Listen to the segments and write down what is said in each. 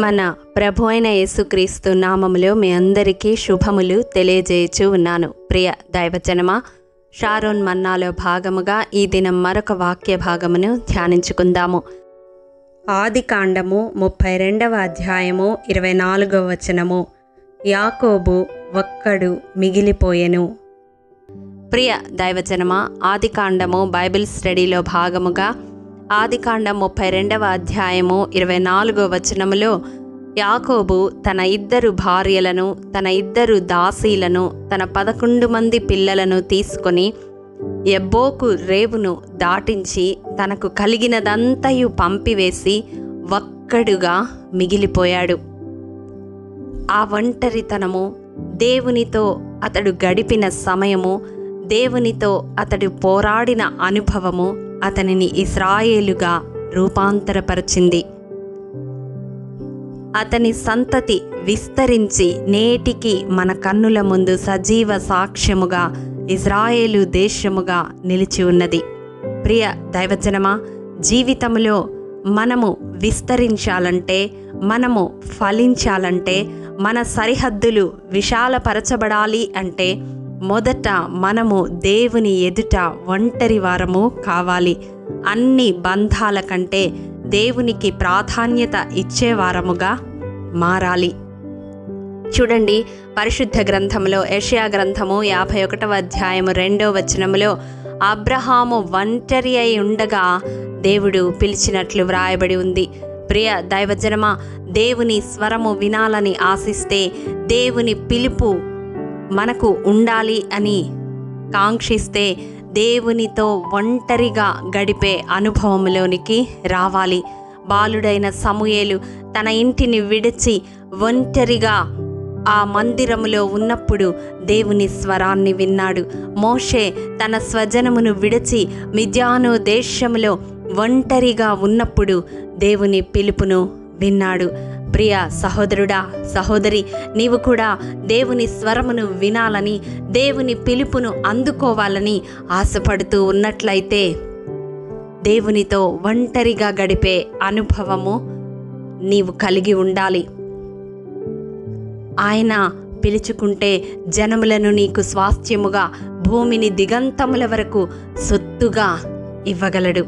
మన ప్రభు అయిన యేసుక్రీస్తు నామములో మీ అందరికీ శుభములు తెలియజేయచ్చు ఉన్నాను. ప్రియ దైవజనమా, షారోన్ మన్నాలో భాగముగా ఈ దినం మరొక వాక్య భాగమును ధ్యానించుకుందాము. ఆదికాండము 32వ అధ్యాయము 24వ వచనము. యాకోబు ఒక్కడు మిగిలిపోయెను. ప్రియ దైవజనమా, ఆదికాండము బైబిల్ స్టడీలో భాగముగా ఆదికాండం 32వ అధ్యాయము 24వ వచనములో యాకోబు తన 2 భార్యలను, తన 2 దాసీలను, తన 11 మంది పిల్లలను తీసుకొని యబ్బోకు రేవును దాటించి తనకు కలిగినదంతయు పంపివేసి ఒక్కడుగా మిగిలిపోయాడు. ఆ ఒంటరితనము, దేవునితో అతడు గడిపిన సమయము, దేవునితో అతడు పోరాడిన అనుభవము అతనిని ఇశ్రాయేలుగా రూపాంతరపరిచింది. అతని సంతతి విస్తరించి నేటికి మన కన్నుల ముందు సజీవ సాక్ష్యముగా ఇశ్రాయేలు దేశముగా నిలిచి ఉన్నది. ప్రియ దైవజనమా, జీవితంలో మనము విస్తరించాలంటే, మనము ఫలించాలంటే, మన సరిహద్దులు విశాలపరచబడాలి అంటే మొదట మనము దేవుని ఎదుట ఒంటరి వారము కావాలి. అన్ని బంధాల కంటే దేవునికి ప్రాధాన్యత ఇచ్చేవారముగా మారాలి. చూడండి, పరిశుద్ధ గ్రంథంలో యెషయా గ్రంథము 51వ అధ్యాయము 2వ వచనములో అబ్రహాము ఒంటరి అయి ఉండగా దేవుడు పిలిచినట్లు వ్రాయబడి ఉంది. ప్రియ దైవజనమా, దేవుని స్వరము వినాలని ఆశిస్తే, దేవుని పిలుపు మనకు ఉండాలి అని కాంక్షిస్తే దేవునితో ఒంటరిగా గడిపే అనుభవంలోనికి రావాలి. బాలుడైన సమూయేలు తన ఇంటిని విడిచి ఒంటరిగా ఆ మందిరములో ఉన్నప్పుడు దేవుని స్వరాన్ని విన్నాడు. మోషే తన స్వజనమును విడిచి మిద్యాను దేశములో ఒంటరిగా ఉన్నప్పుడు దేవుని పిలుపును విన్నాడు. ప్రియ సహోదరుడా, సహోదరి, నీవు కూడా దేవుని స్వరమును వినాలని, దేవుని పిలుపును అందుకోవాలని ఆశపడుతూ ఉన్నట్లయితే దేవునితో ఒంటరిగా గడిపే అనుభవము నీవు కలిగి ఉండాలి. ఆయన పిలుచుకుంటే జనములను నీకు స్వాస్థ్యముగా, భూమిని దిగంతముల వరకు సొత్తుగా ఇవ్వగలడు.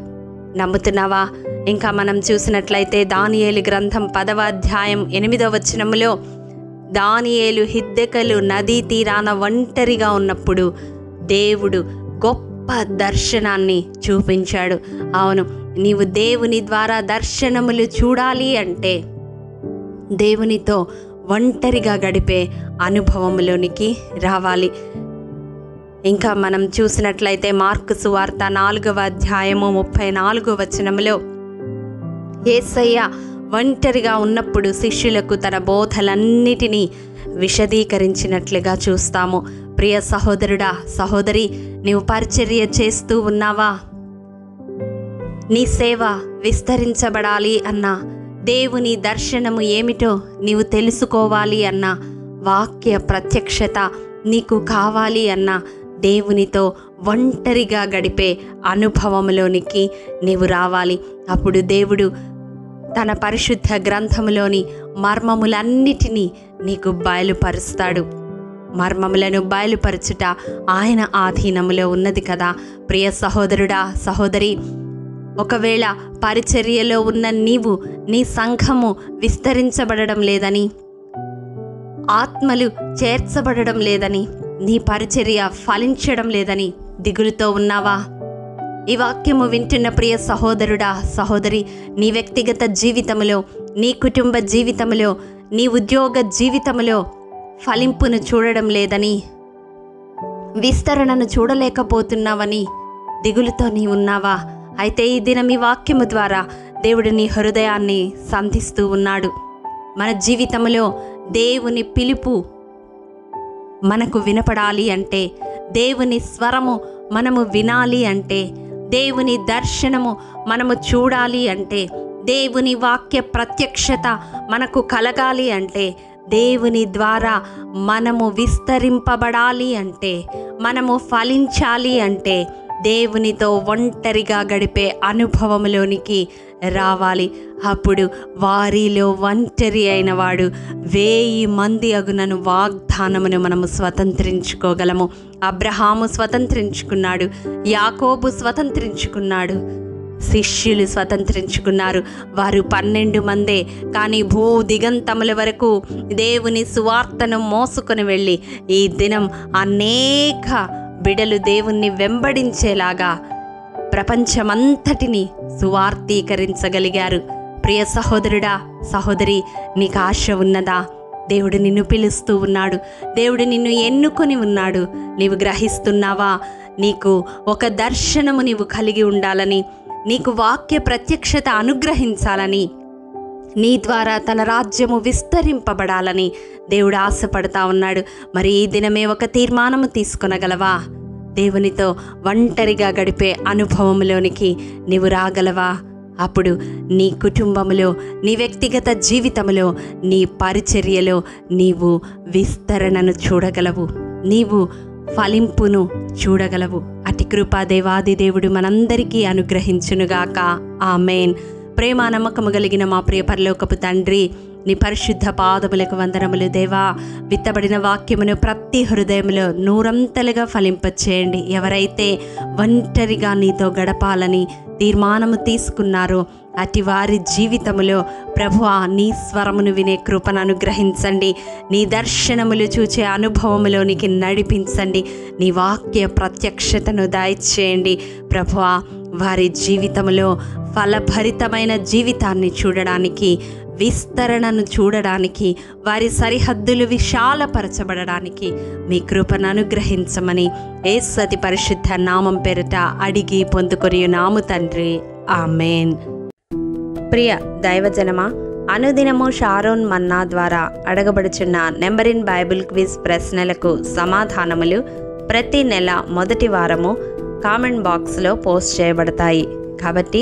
నమ్ముతున్నావా? ఇంకా మనం చూసినట్లయితే దానియేలు గ్రంథం 10వ అధ్యాయం 8వ వచనములో దానియేలు హిద్దెకలు నదీ తీరాన ఒంటరిగా ఉన్నప్పుడు దేవుడు గొప్ప దర్శనాన్ని చూపించాడు. అవును, నీవు దేవుని ద్వారా దర్శనములు చూడాలి అంటే దేవునితో ఒంటరిగా గడిపే అనుభవంలోనికి రావాలి. ఇంకా మనం చూసినట్లయితే మార్కు సువార్త 4వ అధ్యాయము 34వ వచనములో యేసయ్య ఒంటరిగా ఉన్నప్పుడు శిష్యులకు తన బోధలన్నిటినీ విశదీకరించినట్లుగా చూస్తాము. ప్రియ సహోదరుడా, సహోదరి, నీవు పరిచర్య చేస్తూ ఉన్నావా? నీ సేవ విస్తరించబడాలి అన్నా, దేవుని దర్శనము ఏమిటో నీవు తెలుసుకోవాలి అన్నా, వాక్య ప్రత్యక్షత నీకు కావాలి అన్నా, దేవునితో ఒంటరిగా గడిపే అనుభవంలోనికి నీవు రావాలి. అప్పుడు దేవుడు తన పరిశుద్ధ గ్రంథములోని మర్మములన్నిటినీ నీకు బయలుపరుస్తాడు. మర్మములను బయలుపరచుట ఆయన ఆధీనములో ఉన్నది కదా. ప్రియ సహోదరుడా, సహోదరి, ఒకవేళ పరిచర్యలో ఉన్న నీవు, నీ సంఘము విస్తరించబడడం లేదని, ఆత్మలు చేర్చబడడం లేదని, నీ పరిచర్య ఫలించడం లేదని దిగులుతో ఉన్నావా? ఈ వాక్యము వింటున్న ప్రియ సహోదరుడా, సహోదరి, నీ వ్యక్తిగత జీవితంలో, నీ కుటుంబ జీవితంలో, నీ ఉద్యోగ జీవితంలో ఫలింపును చూడడం లేదని, విస్తరణను చూడలేకపోతున్నావని దిగులుతో నీ ఉన్నావా? అయితే ఈ దినం ఈ వాక్యము ద్వారా దేవుడు నీ హృదయాన్ని సంధిస్తూ ఉన్నాడు. మన జీవితంలో దేవుని పిలుపు మనకు వినపడాలి అంటే, దేవుని స్వరము మనము వినాలి అంటే, దేవుని దర్శనము మనము చూడాలి అంటే, దేవుని వాక్య ప్రత్యక్షత మనకు కలగాలి అంటే, దేవుని ద్వారా మనము విస్తరింపబడాలి అంటే, మనము ఫలించాలి అంటే దేవునితో ఒంటరిగా గడిపే అనుభవంలోనికి రావాలి. అప్పుడు వారిలో ఒంటరి అయిన వాడు 1000 మంది అగునను వాగ్దానమును మనము స్వతంత్రించుకోగలము. అబ్రహాము స్వతంత్రించుకున్నాడు, యాకోబు స్వతంత్రించుకున్నాడు, శిష్యులు స్వతంత్రించుకున్నారు. వారు 12 మందే. కానీ భూ దిగంతముల వరకు దేవుని సువార్తను మోసుకొని వెళ్ళి ఈ దినం అనేక బిడలు దేవుణ్ణి వెంబడించేలాగా ప్రపంచమంతటిని సువార్తీకరించగలిగారు. ప్రియ సహోదరుడా, సహోదరి, నీకు ఆశ ఉన్నదా? దేవుడు నిన్ను పిలుస్తూ ఉన్నాడు. దేవుడు నిన్ను ఎన్నుకొని ఉన్నాడు. నీవు గ్రహిస్తున్నావా? నీకు ఒక దర్శనము నీవు కలిగి ఉండాలని, నీకు వాక్య ప్రత్యక్షత అనుగ్రహించాలని, నీ ద్వారా తన రాజ్యము విస్తరింపబడాలని దేవుడు ఆశపడతా ఉన్నాడు. మరి ఈ దినమే ఒక తీర్మానము తీసుకొనగలవా? దేవునితో ఒంటరిగా గడిపే అనుభవంలోనికి నీవు రాగలవా? అప్పుడు నీ కుటుంబములో, నీ వ్యక్తిగత జీవితంలో, నీ పరిచర్యలో నీవు విస్తరణను చూడగలవు, నీవు ఫలింపును చూడగలవు. అతి కృపా దేవాది దేవుడు మనందరికీ అనుగ్రహించునుగాక. ఆమేన్. ప్రేమ నమ్మకము కలిగిన మా ప్రియ పరలోకపు తండ్రి, నీ పరిశుద్ధ పాదములకు వందనములు దేవా. విత్తబడిన వాక్యమును ప్రతి హృదయంలో 100 ఫలింపచేయండి. ఎవరైతే ఒంటరిగా నీతో గడపాలని తీర్మానము తీసుకున్నారో అటి వారి జీవితములో ప్రభువా నీ స్వరమును వినే కృపను అనుగ్రహించండి. నీ దర్శనములు చూచే అనుభవములోనికి నడిపించండి. నీ వాక్య ప్రత్యక్షతను దయచేయండి ప్రభువా. వారి జీవితంలో ఫలభరితమైన జీవితాన్ని చూడడానికి, విస్తరణను చూడడానికి, వారి సరిహద్దులు విశాలపరచబడడానికి మీ కృపను అనుగ్రహించమని యేసు అతి పరిశుద్ధ నామం పేరిట అడిగి పొందుకొనియున్నాము తండ్రి. ఆమేన్. ప్రియ దైవజనమా, అనుదినము షారోన్ మన్నా ద్వారా అడగబడుచున్న నెంబర్ ఇన్ బైబిల్ క్విజ్ ప్రశ్నలకు సమాధానములు ప్రతి నెల మొదటి వారము కామెంట్ బాక్స్లో పోస్ట్ చేయబడతాయి. కాబట్టి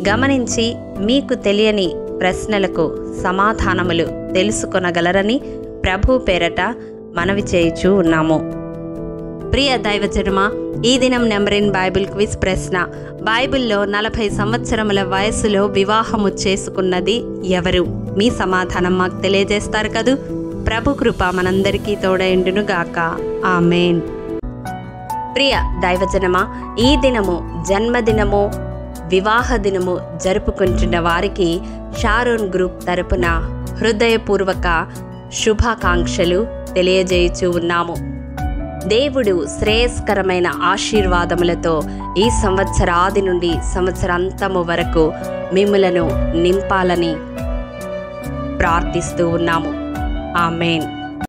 గమనించి మీకు తెలియని ప్రశ్నలకు సమాధానములు తెలుసుకొనగలరని ప్రభు పేరట మనవి చేయుచూ ఉన్నాము. ప్రియ దైవజనమా, ఈ దినం నెంబర్ ఇన్ బైబిల్ క్విజ్ ప్రశ్న: బైబిల్లో 40 సంవత్సరముల వయసులో వివాహము చేసుకున్నది ఎవరు? మీ సమాధానం మాకు తెలియజేస్తారు కదూ. ప్రభు కృప మనందరికీ తోడైండును గాక. ఆమేన్. ప్రియ దైవజనమా, ఈ దినము జన్మదినము, వివాహ దినము జరుపుకుంటున్న వారికి షారోన్ గ్రూప్ తరపున హృదయపూర్వక శుభాకాంక్షలు తెలియజేయుచూ ఉన్నాము. దేవుడు శ్రేయస్కరమైన ఆశీర్వాదములతో ఈ సంవత్సరాది నుండి సంవత్సరాంతము వరకు మిమ్ములను నింపాలని ప్రార్థిస్తూ ఉన్నాము. ఆమేన్.